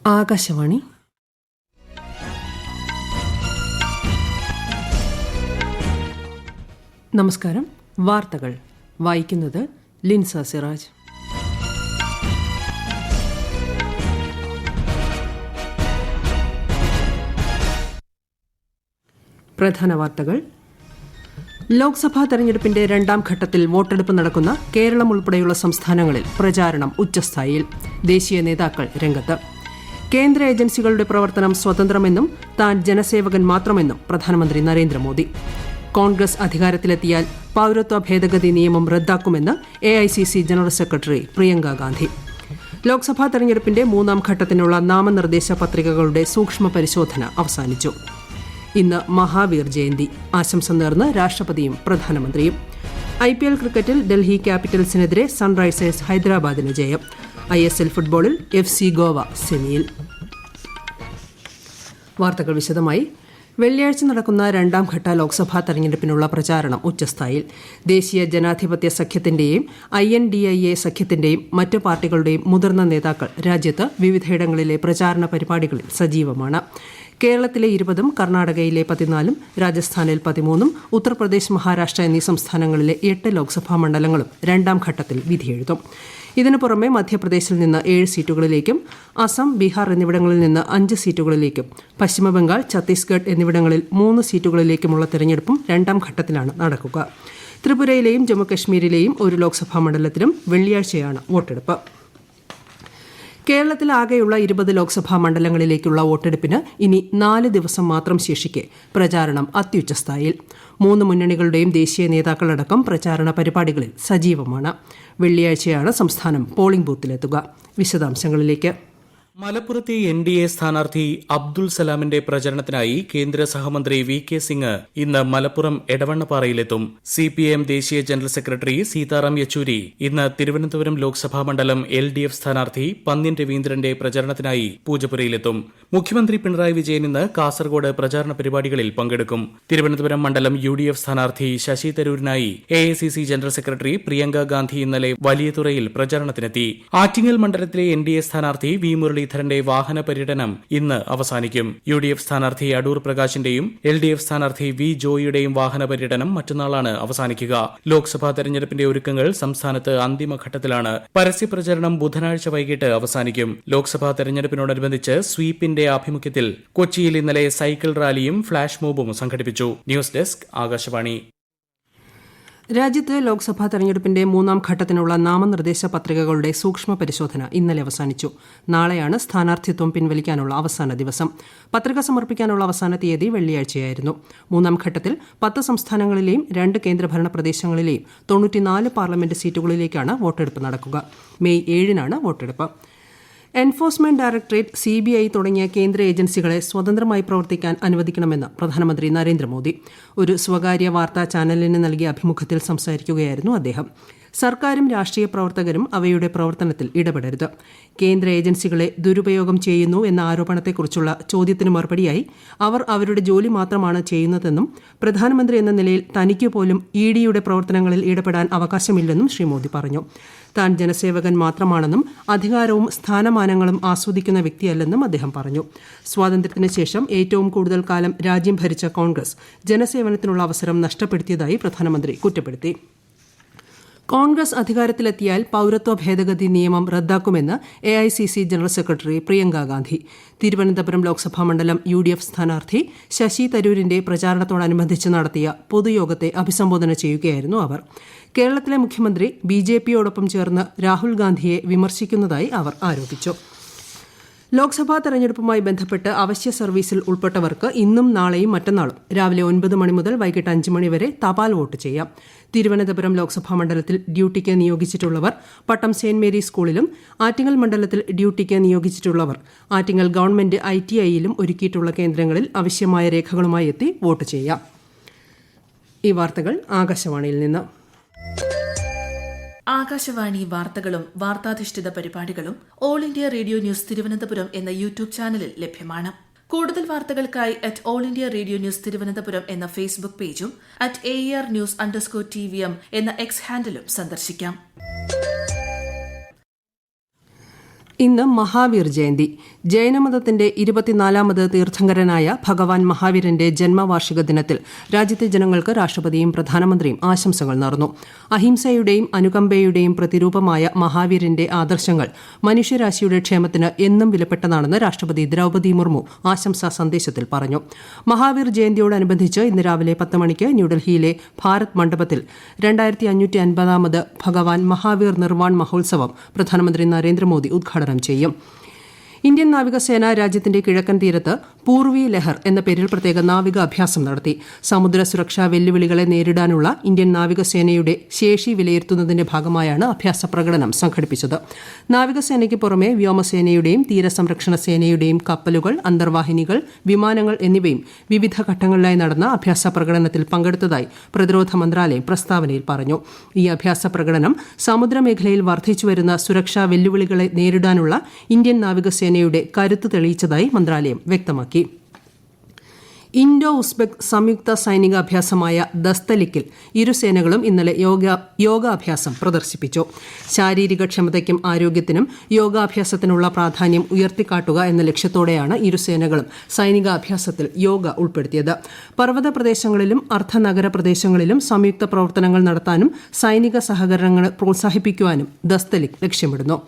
ആകാശവാണി. നമസ്കാരം. വാർത്തകൾ വായിക്കുന്നത് ലിൻസ സിറാജ്. പ്രധാന വാർത്തകൾ. ലോക്സഭാ തെരഞ്ഞെടുപ്പിന്റെ രണ്ടാം ഘട്ടത്തിൽ വോട്ടെടുപ്പ് നടക്കുന്ന കേരളം ഉൾപ്പെടെയുള്ള സംസ്ഥാനങ്ങളിൽ പ്രചാരണം ഉച്ചസ്ഥായിയിൽ. ദേശീയ നേതാക്കൾ രംഗത്ത്. കേന്ദ്ര ഏജൻസികളുടെ പ്രവർത്തനം സ്വതന്ത്രമെന്നും താൻ ജനസേവകൻ മാത്രമെന്നും പ്രധാനമന്ത്രി നരേന്ദ്രമോദി. കോൺഗ്രസ് അധികാരത്തിലെത്തിയാൽ പൌരത്വ ഭേദഗതി നിയമം റദ്ദാക്കുമെന്ന് AICC general secretary Priyanka Gandhi. Lok Sabha തെരഞ്ഞെടുപ്പിന്റെ മൂന്നാം ഘട്ടത്തിനുള്ള നാമനിർദ്ദേശ പത്രികകളുടെ സൂക്ഷ്മ പരിശോധന അവസാനിച്ചു. ഇന്ന് മഹാവീർ ജയന്തി. ആശംസ നേർന്ന് രാഷ്ട്രപതിയും പ്രധാനമന്ത്രിയും. IPL ക്രിക്കറ്റിൽ ഡൽഹി ക്യാപിറ്റൽസിനെതിരെ സൺറൈസേഴ്സ് ഹൈദരാബാദിന് ജയം. ISL ഫുട്ബോളിൽ FC ഗോവ സെമിയിൽ. വാർത്തകൾ വിശദമായി. വെള്ളിയാഴ്ച നടക്കുന്ന രണ്ടാം ഘട്ട ലോക്സഭാ തെരഞ്ഞെടുപ്പിനുള്ള പ്രചാരണം ഉച്ചസ്ഥായിൽ. ദേശീയ ജനാധിപത്യ സഖ്യത്തിന്റെയും INDIA സഖ്യത്തിന്റെയും മറ്റ് പാർട്ടികളുടെയും മുതിർന്ന നേതാക്കൾ രാജ്യത്ത് വിവിധയിടങ്ങളിലെ പ്രചാരണ പരിപാടികളിൽ സജീവമാണ്. കേരളത്തിലെ 20, കർണാടകയിലെ 14, രാജസ്ഥാനിൽ 13, ഉത്തർപ്രദേശ്, മഹാരാഷ്ട്ര എന്നീ സംസ്ഥാനങ്ങളിലെ 8 ലോക്സഭാ മണ്ഡലങ്ങളും രണ്ടാം ഘട്ടത്തിൽ വിധിയെഴുതും. ഇതിനു പുറമെ മധ്യപ്രദേശിൽ നിന്ന് 7 സീറ്റുകളിലേക്കും അസം, ബീഹാർ എന്നിവിടങ്ങളിൽ നിന്ന് 5 സീറ്റുകളിലേക്കും പശ്ചിമബംഗാൾ, ഛത്തീസ്ഗഡ് എന്നിവിടങ്ങളിൽ 3 സീറ്റുകളിലേക്കുമുള്ള തെരഞ്ഞെടുപ്പും രണ്ടാം ഘട്ടത്തിലാണ് നടക്കുക. ത്രിപുരയിലെയും ജമ്മുകശ്മീരിലെയും 1 ലോക്സഭാ മണ്ഡലത്തിലും വെള്ളിയാഴ്ചയാണ് വോട്ടെടുപ്പ്. കേരളത്തിലാകെയുള്ള 20 ലോക്സഭാ മണ്ഡലങ്ങളിലേക്കുള്ള വോട്ടെടുപ്പിന് ഇനി 4 ദിവസം മാത്രം ശേഷിക്കെ പ്രചാരണം അത്യുച്ചസ്ഥായിൽ. 3 മുന്നണികളുടെയും ദേശീയ നേതാക്കളടക്കം പ്രചാരണ പരിപാടികളിൽ സജീവമാണ്. വെള്ളിയാഴ്ചയാണ് സംസ്ഥാനം പോളിംഗ് ബൂത്തിലെത്തുക. വിശദാംശങ്ങളിലേക്ക്. മലപ്പുറത്തെ NDA സ്ഥാനാർത്ഥി അബ്ദുൾ സലാമിന്റെ പ്രചരണത്തിനായി കേന്ദ്ര സഹമന്ത്രി VK സിംഗ് ഇന്ന് മലപ്പുറം എടവണ്ണപ്പാറയിലെത്തും. CPIM ദേശീയ ജനറൽ സെക്രട്ടറി സീതാറാം യെച്ചൂരി ഇന്ന് തിരുവനന്തപുരം ലോക്സഭാ മണ്ഡലം LDF സ്ഥാനാർത്ഥി പന്ന്യൻ രവീന്ദ്രന്റെ പ്രചരണത്തിനായി പൂജപ്പുരയിലെത്തും. മുഖ്യമന്ത്രി പിണറായി വിജയൻ ഇന്ന് കാസർഗോഡ് പ്രചാരണ പരിപാടികളിൽ പങ്കെടുക്കും. തിരുവനന്തപുരം മണ്ഡലം UDF സ്ഥാനാർത്ഥി ശശി തരൂരിനായി AICC general secretary Priyanka Gandhi ഇന്നലെ വലിയതുറയിൽ പ്രചാരണത്തിനെത്തി. ആറ്റിങ്ങൽ മണ്ഡലത്തിലെ NDA സ്ഥാനാർത്ഥി V മുരളീധരന്റെ വാഹന പര്യടനം ഇന്ന് അവസാനിക്കും. UDF സ്ഥാനാർത്ഥി അടൂർ പ്രകാശിന്റെയും LDF സ്ഥാനാർത്ഥി V ജോയിയുടെയും വാഹന പര്യടനം മറ്റന്നാളാണ് അവസാനിക്കുക. ലോക്സഭാ തെരഞ്ഞെടുപ്പിന്റെ ഒരുക്കങ്ങൾ സംസ്ഥാനത്ത് അന്തിമഘട്ടത്തിലാണ്. പരസ്യപ്രചരണം ബുധനാഴ്ച വൈകിട്ട് അവസാനിക്കും. ലോക്സഭാ തെരഞ്ഞെടുപ്പിനോടനുബന്ധിച്ച് സ്വീപിന്റെ ആഭിമുഖ്യത്തിൽ കൊച്ചിയിൽ ഇന്നലെ സൈക്കിൾ റാലിയും ഫ്ളാഷ് മോബും സംഘടിപ്പിച്ചു. News desk Akashvani. രാജ്യത്ത് ലോക്സഭാ തെരഞ്ഞെടുപ്പിന്റെ മൂന്നാം ഘട്ടത്തിനുള്ള നാമനിർദ്ദേശ പത്രികകളുടെ സൂക്ഷ്മ പരിശോധന ഇന്നലെ അവസാനിച്ചു. നാളെയാണ് സ്ഥാനാർത്ഥിത്വം പിൻവലിക്കാനുള്ള അവസാന ദിവസം. പത്രിക സമർപ്പിക്കാനുള്ള അവസാന തീയതി വെള്ളിയാഴ്ചയായിരുന്നു. മൂന്നാം ഘട്ടത്തിൽ 10 സംസ്ഥാനങ്ങളിലെയും 2 കേന്ദ്രഭരണ പ്രദേശങ്ങളിലെയും 94 പാർലമെന്റ് സീറ്റുകളിലേക്കാണ് വോട്ടെടുപ്പ് നടക്കുക. മെയ് 7-നാണ് വോട്ടെടുപ്പ്. എൻഫോഴ്സ്മെന്റ് ഡയറക്ടറേറ്റ്, CBI തുടങ്ങിയ കേന്ദ്ര ഏജൻസികളെ സ്വതന്ത്രമായി പ്രവർത്തിക്കാൻ അനുവദിക്കണമെന്ന് പ്രധാനമന്ത്രി നരേന്ദ്രമോദി ഒരു സ്വകാര്യ വാർത്താ ചാനലിന് നൽകിയ അഭിമുഖത്തിൽ സംസാരിക്കുകയായിരുന്നു അദ്ദേഹം. സർക്കാരും രാഷ്ട്രീയ പ്രവർത്തകരും അവയുടെ പ്രവർത്തനത്തിൽ ഇടപെടരുത്. കേന്ദ്ര ഏജൻസികളെ ദുരുപയോഗം ചെയ്യുന്നു എന്ന ആരോപണത്തെക്കുറിച്ചുള്ള ചോദ്യത്തിന് മറുപടിയായി അവർ അവരുടെ ജോലി മാത്രമാണ് ചെയ്യുന്നതെന്നും പ്രധാനമന്ത്രി എന്ന നിലയിൽ തനിക്ക് പോലും EDയുടെ പ്രവർത്തനങ്ങളിൽ ഇടപെടാൻ അവകാശമില്ലെന്നും ശ്രീ മോദി പറഞ്ഞു. താൻ ജനസേവകൻ മാത്രമാണെന്നും അധികാരവും സ്ഥാനമാനങ്ങളും ആസ്വദിക്കുന്ന വ്യക്തിയല്ലെന്നും അദ്ദേഹം പറഞ്ഞു. സ്വാതന്ത്ര്യത്തിന് ശേഷം ഏറ്റവും കൂടുതൽ കാലം രാജ്യം ഭരിച്ച കോൺഗ്രസ് ജനസേവനത്തിനുള്ള അവസരം നഷ്ടപ്പെടുത്തിയതായി പ്രധാനമന്ത്രി കുറ്റപ്പെടുത്തി. കോൺഗ്രസ് അധികാരത്തിലെത്തിയാൽ പൌരത്വ ഭേദഗതി നിയമം റദ്ദാക്കുമെന്ന് AICC general secretary Priyanka Gandhi. Thiruvananthapuram Lok Sabha മണ്ഡലം UDF സ്ഥാനാർത്ഥി ശശി തരൂരിന്റെ പ്രചാരണത്തോടനുബന്ധിച്ച് നടത്തിയ പൊതുയോഗത്തെ അഭിസംബോധന ചെയ്യുകയായിരുന്നു അവർ. കേരളത്തിലെ മുഖ്യമന്ത്രി BJPയോടൊപ്പം ചേർന്ന് രാഹുൽ ഗാന്ധിയെ വിമർശിക്കുന്നതായി അവർ ആരോപിച്ചു. ലോക്സഭാ തെരഞ്ഞെടുപ്പുമായി ബന്ധപ്പെട്ട് അവശ്യ സർവീസിൽ ഉൾപ്പെട്ടവർക്ക് ഇന്നും നാളെയും മറ്റന്നാളും രാവിലെ 9 മണി മുതൽ വൈകിട്ട് 5 മണി വരെ തപാൽ വോട്ട് ചെയ്യാം. തിരുവനന്തപുരം ലോക്സഭാ മണ്ഡലത്തിൽ ഡ്യൂട്ടിക്ക് നിയോഗിച്ചിട്ടുള്ളവർ പട്ടം സെന്റ് മേരീസ് സ്കൂളിലും, ആറ്റിങ്ങൽ മണ്ഡലത്തിൽ ഡ്യൂട്ടിക്ക് നിയോഗിച്ചിട്ടുള്ളവർ ആറ്റിങ്ങൽ ഗവൺമെന്റ് ITIയിലും ഒരുക്കിയിട്ടുള്ള കേന്ദ്രങ്ങളിൽ ആവശ്യമായ രേഖകളുമായി എത്തി വോട്ട് ചെയ്യാം. ഈ വാർത്തകൾ ആകാശവാണിയിൽ നിന്ന്. ആകാശവാണി വാർത്തകളും വാർത്താധിഷ്ഠിത പരിപാടികളും all India radio news Thiruvananthapuram എന്ന യൂട്യൂബ് ചാനലിൽ ലഭ്യമാണ്. കൂടുതൽ വാർത്തകൾക്കായി @all India radio news Thiruvananthapuram എന്ന ഫേസ്ബുക്ക് പേജും @AER_News_TVM എന്ന X ഹാൻഡിലും സന്ദർശിക്കാം. ഇന്ന് മഹാവീർ ജയന്തി. ജൈനമതത്തിന്റെ 24ാമത് തീർത്ഥങ്കരനായ ഭഗവാൻ മഹാവീരന്റെ ജന്മവാർഷിക ദിനത്തിൽ രാജ്യത്തെ ജനങ്ങൾക്ക് രാഷ്ട്രപതിയും പ്രധാനമന്ത്രിയും ആശംസകൾ നേർന്നു. അഹിംസയുടെയും അനുകമ്പയുടെയും പ്രതിരൂപമായ മഹാവീരന്റെ ആദർശങ്ങൾ മനുഷ്യരാശിയുടെ ക്ഷേമത്തിന് എന്നും വിലപ്പെട്ടതാണെന്ന് രാഷ്ട്രപതി ദ്രൌപദി മുർമു ആശംസാ സന്ദേശത്തിൽ പറഞ്ഞു. മഹാവീർ ജയന്തിയോടനുബന്ധിച്ച് ഇന്ന് രാവിലെ 10 മണിക്ക് ന്യൂഡൽഹിയിലെ ഭാരത് മണ്ഡപത്തിൽ 2550ാമത് ഭഗവാൻ മഹാവീർ നിർവാൺ മഹോത്സവം പ്രധാനമന്ത്രി നരേന്ദ്രമോദി ഉദ്ഘാടനം ചെയ്യും. ഇന്ത്യൻ നാവികസേന രാജ്യത്തിന്റെ കിഴക്കൻ തീരത്ത് പൂർവി ലഹർ എന്ന പേരിൽ പ്രത്യേക നാവിക അഭ്യാസം നടത്തി. സമുദ്ര സുരക്ഷാ വെല്ലുവിളികളെ നേരിടാനുള്ള ഇന്ത്യൻ നാവികസേനയുടെ ശേഷി വിലയിരുത്തുന്നതിന്റെ ഭാഗമായാണ് അഭ്യാസ പ്രകടനം സംഘടിപ്പിച്ചത്. നാവികസേനയ്ക്ക് പുറമെ വ്യോമസേനയുടെയും തീരസംരക്ഷണ സേനയുടെയും കപ്പലുകൾ, അന്തർവാഹിനികൾ, വിമാനങ്ങൾ എന്നിവയും വിവിധ ഘട്ടങ്ങളിലായി നടന്ന അഭ്യാസ പ്രകടനത്തിൽ പങ്കെടുത്തതായി പ്രതിരോധ മന്ത്രാലയം പ്രസ്താവനയിൽ പറഞ്ഞു. ഈ അഭ്യാസ പ്രകടനം സമുദ്രമേഖലയിൽ വർദ്ധിച്ചുവരുന്ന സുരക്ഷാ വെല്ലുവിളികളെ നേരിടാനുള്ള ഇന്ത്യൻ നാവികസേന കരുത്ത് തെളിയിച്ചതായി മന്ത്രാലയം വ്യക്തമാക്കി. ഇൻഡോ ഉസ്ബെക് സംയുക്ത സൈനിക അഭ്യാസമായ ദസ്തലിക്കിൽ ഇരുസേനകളും ഇന്നലെ യോഗാഭ്യാസം പ്രദർശിപ്പിച്ചു. ശാരീരിക ക്ഷമതയ്ക്കും ആരോഗ്യത്തിനും യോഗാഭ്യാസത്തിനുള്ള പ്രാധാന്യം ഉയർത്തിക്കാട്ടുക എന്ന ലക്ഷ്യത്തോടെയാണ് ഇരുസേനകളും സൈനികാഭ്യാസത്തിൽ യോഗ ഉൾപ്പെടുത്തിയത്. പർവ്വത പ്രദേശങ്ങളിലും അർദ്ധനഗര പ്രദേശങ്ങളിലും സംയുക്ത പ്രവർത്തനങ്ങൾ നടത്താനും സൈനിക സഹകരണങ്ങൾ പ്രോത്സാഹിപ്പിക്കുവാനും ദസ്തലിക് ലക്ഷ്യമിടുന്നു.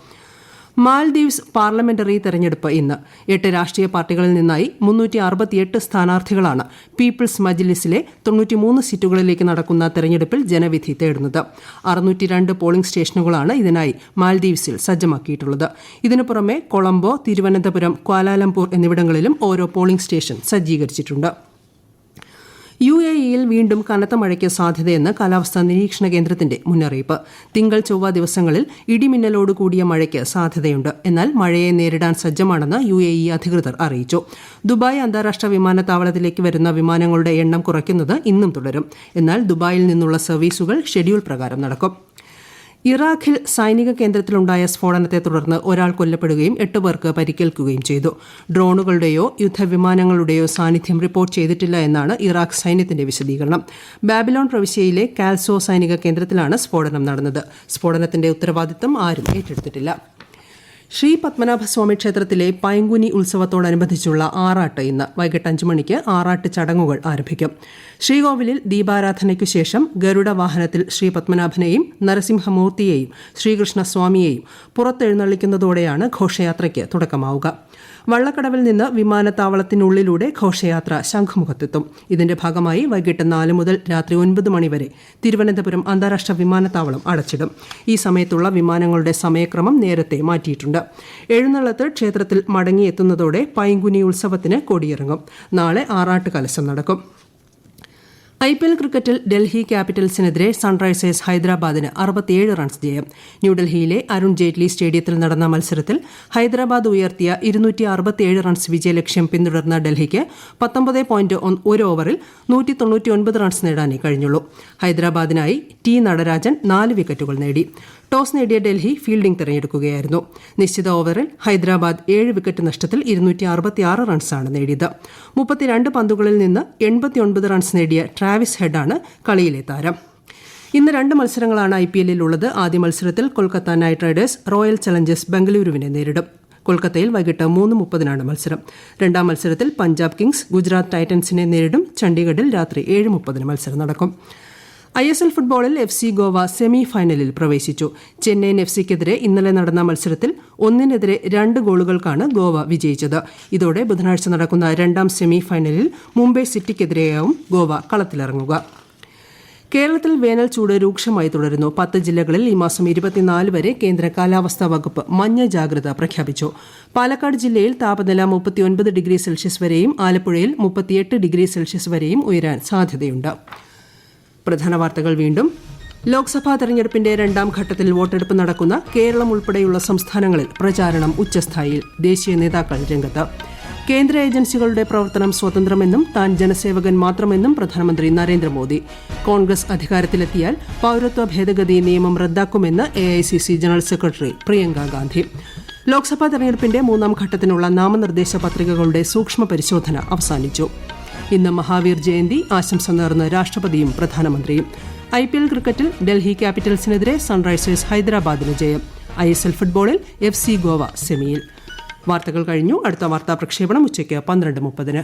മാൽദീവ്സ് പാർലമെന്ററി തെരഞ്ഞെടുപ്പ് ഇന്ന്. 8 രാഷ്ട്രീയ പാർട്ടികളിൽ നിന്നായി 368 സ്ഥാനാർത്ഥികളാണ് പീപ്പിൾസ് മജ്ലിസിലെ 93 സീറ്റുകളിലേക്ക് നടക്കുന്ന തെരഞ്ഞെടുപ്പിൽ ജനവിധി തേടുന്നത്. 602 പോളിംഗ് സ്റ്റേഷനുകളാണ് ഇതിനായി മാൽദീവ്സിൽ സജ്ജമാക്കിയിട്ടുള്ളത്. ഇതിനു പുറമെ കൊളംബോ, തിരുവനന്തപുരം, ക്വാലാലംപൂർ എന്നിവിടങ്ങളിലും ഓരോ പോളിംഗ് സ്റ്റേഷൻ സജ്ജീകരിച്ചിട്ടുണ്ട്. UAEയിൽ വീണ്ടും കനത്ത മഴയ്ക്ക് സാധ്യതയെന്ന് കാലാവസ്ഥാ നിരീക്ഷണ കേന്ദ്രത്തിന്റെ മുന്നറിയിപ്പ്. തിങ്കൾ, ചൊവ്വ ദിവസങ്ങളിൽ ഇടിമിന്നലോട് കൂടിയ മഴയ്ക്ക് സാധ്യതയുണ്ട്. എന്നാൽ മഴയെ നേരിടാൻ സജ്ജമാണെന്ന് UAE അധികൃതർ അറിയിച്ചു. ദുബായ് അന്താരാഷ്ട്ര വിമാനത്താവളത്തിലേക്ക് വരുന്ന വിമാനങ്ങളുടെ എണ്ണം കുറയ്ക്കുന്നത് ഇന്നും തുടരും. എന്നാൽ ദുബായിൽ നിന്നുള്ള സർവീസുകൾ ഷെഡ്യൂൾ പ്രകാരം നടക്കും. ഇറാഖിൽ സൈനിക കേന്ദ്രത്തിലുണ്ടായ സ്ഫോടനത്തെ തുടർന്ന് ഒരാൾ കൊല്ലപ്പെടുകയും 8 പേർക്ക് പരിക്കേൽക്കുകയും ചെയ്തു. ഡ്രോണുകളുടെയോ യുദ്ധവിമാനങ്ങളുടെയോ സാന്നിധ്യം റിപ്പോർട്ട് ചെയ്തിട്ടില്ല എന്നാണ് ഇറാഖ് സൈന്യത്തിന്റെ വിശദീകരണം. ബാബിലോൺ പ്രവിശ്യയിലെ കാൽസോ സൈനിക കേന്ദ്രത്തിലാണ് സ്ഫോടനം നടന്നത്. സ്ഫോടനത്തിന്റെ ഉത്തരവാദിത്തം ആരും ഏറ്റെടുത്തിട്ടില്ല. ശ്രീ പത്മനാഭസ്വാമി ക്ഷേത്രത്തിലെ പൈങ്കുനി ഉത്സവത്തോടനുബന്ധിച്ചുള്ള ആറാട്ട് ഇന്ന് വൈകിട്ട് 5 മണിക്ക് ആറാട്ട് ചടങ്ങുകൾ ആരംഭിക്കും. ശ്രീകോവിലിൽ ദീപാരാധനയ്ക്കു ശേഷം ഗരുഡ വാഹനത്തിൽ ശ്രീ പത്മനാഭനെയും നരസിംഹമൂർത്തിയെയും ശ്രീകൃഷ്ണസ്വാമിയെയും പുറത്തെഴുന്നള്ളിക്കുന്നതോടെയാണ് ഘോഷയാത്രയ്ക്ക് തുടക്കമാവുക. വള്ളക്കടവിൽ നിന്ന് വിമാനത്താവളത്തിനുള്ളിലൂടെ ഘോഷയാത്ര ശംഖുമുഖത്തെത്തും. ഇതിന്റെ ഭാഗമായി വൈകിട്ട് 4 മുതൽ രാത്രി 9 മണിവരെ തിരുവനന്തപുരം അന്താരാഷ്ട്ര വിമാനത്താവളം അടച്ചിടും. ഈ സമയത്തുള്ള വിമാനങ്ങളുടെ സമയക്രമം നേരത്തെ മാറ്റിയിട്ടുണ്ട്. എഴുന്നള്ളത്ത് ക്ഷേത്രത്തിൽ മടങ്ങിയെത്തുന്നതോടെ പൈങ്കുനി ഉത്സവത്തിന് കൊടിയിറങ്ങും. നാളെ ആറാട്ട് കലശം നടക്കും. IPL ക്രിക്കറ്റിൽ ഡൽഹി ക്യാപിറ്റൽസിനെതിരെ സൺറൈസേഴ്സ് ഹൈദരാബാദിന് 67 റൺസ് ജയം. ന്യൂഡൽഹിയിലെ അരുൺ ജെയ്റ്റ്ലി സ്റ്റേഡിയത്തിൽ നടന്ന മത്സരത്തിൽ ഹൈദരാബാദ് ഉയർത്തിയ 267 റൺസ് വിജയലക്ഷ്യം പിന്തുടർന്ന ഡൽഹിക്ക് 19.1 ഓവറിൽ 199 റൺസ് നേടാനേ കഴിഞ്ഞുള്ളൂ. ഹൈദരാബാദിനായി T നടരാജൻ 4 വിക്കറ്റുകൾ നേടി. ടോസ് നേടിയ ഡൽഹി ഫീൽഡിംഗ് തെരഞ്ഞെടുക്കുകയായിരുന്നു. നിശ്ചിത ഓവറിൽ ഹൈദരാബാദ് 7 വിക്കറ്റ് നഷ്ടത്തിൽ 266 റൺസാണ് നേടിയത്. 32 പന്തുകളിൽ നിന്ന് 89 റൺസ് നേടിയ ട്രാവിസ് ഹെഡാണ് കളിയിലെ താരം. ഇന്ന് 2 മത്സരങ്ങളാണ് IPLൽ ഉള്ളത്. ആദ്യ മത്സരത്തിൽ Kolkata Knight Riders Royal Challengers ബംഗളൂരുവിനെ നേരിടും. കൊൽക്കത്തയിൽ വൈകിട്ട് 3:30 മത്സരം. രണ്ടാം മത്സരത്തിൽ പഞ്ചാബ് കിങ്സ് ഗുജറാത്ത് ടൈറ്റൻസിനെ നേരിടും. ചണ്ഡീഗഡിൽ രാത്രി 7:30 മത്സരം നടക്കും. ISL ഫുട്ബോളിൽ FC ഗോവ സെമി ഫൈനലിൽ പ്രവേശിച്ചു. ചെന്നൈയിൻ FCക്കെതിരെ ഇന്നലെ നടന്ന മത്സരത്തിൽ 1-നെതിരെ 2 ഗോളുകൾക്കാണ് ഗോവ വിജയിച്ചത്. ഇതോടെ ബുധനാഴ്ച നടക്കുന്ന 2ാം സെമി ഫൈനലിൽ മുംബൈ സിറ്റിക്കെതിരെയാവും ഗോവ കളത്തിലിറങ്ങുക. കേരളത്തിൽ വേനൽ ചൂട് രൂക്ഷമായി തുടരുന്നു. 10 ജില്ലകളിൽ ഈ മാസം 24 വരെ കേന്ദ്ര കാലാവസ്ഥാ വകുപ്പ് മഞ്ഞ ജാഗ്രത പ്രഖ്യാപിച്ചു. പാലക്കാട് ജില്ലയിൽ താപനില 39 ഡിഗ്രി സെൽഷ്യസ് വരെയും ആലപ്പുഴയിൽ 38 ഡിഗ്രി സെൽഷ്യസ് വരെയും ഉയരാൻ സാധ്യതയുണ്ട്. പ്രധാന വാർത്തകൾ വീണ്ടും. ലോക്സഭാ തെരഞ്ഞെടുപ്പിന്റെ 2ാം ഘട്ടത്തിൽ വോട്ടെടുപ്പ് നടക്കുന്ന കേരളം ഉൾപ്പെടെയുള്ള സംസ്ഥാനങ്ങളിൽ പ്രചാരണം ഉച്ചസ്ഥായിയിൽ. ദേശീയ നേതാക്കൾ രംഗത്ത്. കേന്ദ്ര ഏജൻസികളുടെ പ്രവർത്തനം സ്വതന്ത്രമെന്നും താൻ ജനസേവകൻ മാത്രമെന്നും പ്രധാനമന്ത്രി നരേന്ദ്രമോദി. കോൺഗ്രസ് അധികാരത്തിലെത്തിയാൽ പൌരത്വ ഭേദഗതി നിയമം റദ്ദാക്കുമെന്ന് AICC general secretary Priyanka Gandhi. Lok Sabha തെരഞ്ഞെടുപ്പിന്റെ 3ാം ഘട്ടത്തിനുള്ള നാമനിർദ്ദേശ പത്രികകളുടെ സൂക്ഷ്മ പരിശോധന അവസാനിച്ചു. ഇന്ന് മഹാവീർ ജയന്തി. ആശംസ നേർന്ന് രാഷ്ട്രപതിയും പ്രധാനമന്ത്രിയും. IPL ക്രിക്കറ്റിൽ ഡൽഹി ക്യാപിറ്റൽസിനെതിരെ സൺറൈസേഴ്സ് ഹൈദരാബാദിന് ജയം. ISL ഫുട്ബോളിൽ FC ഗോവ സെമിയിൽ. വാർത്തകൾ കഴിഞ്ഞു. അടുത്ത വാർത്താ പ്രക്ഷേപണം ഉച്ചയ്ക്ക് 12:30.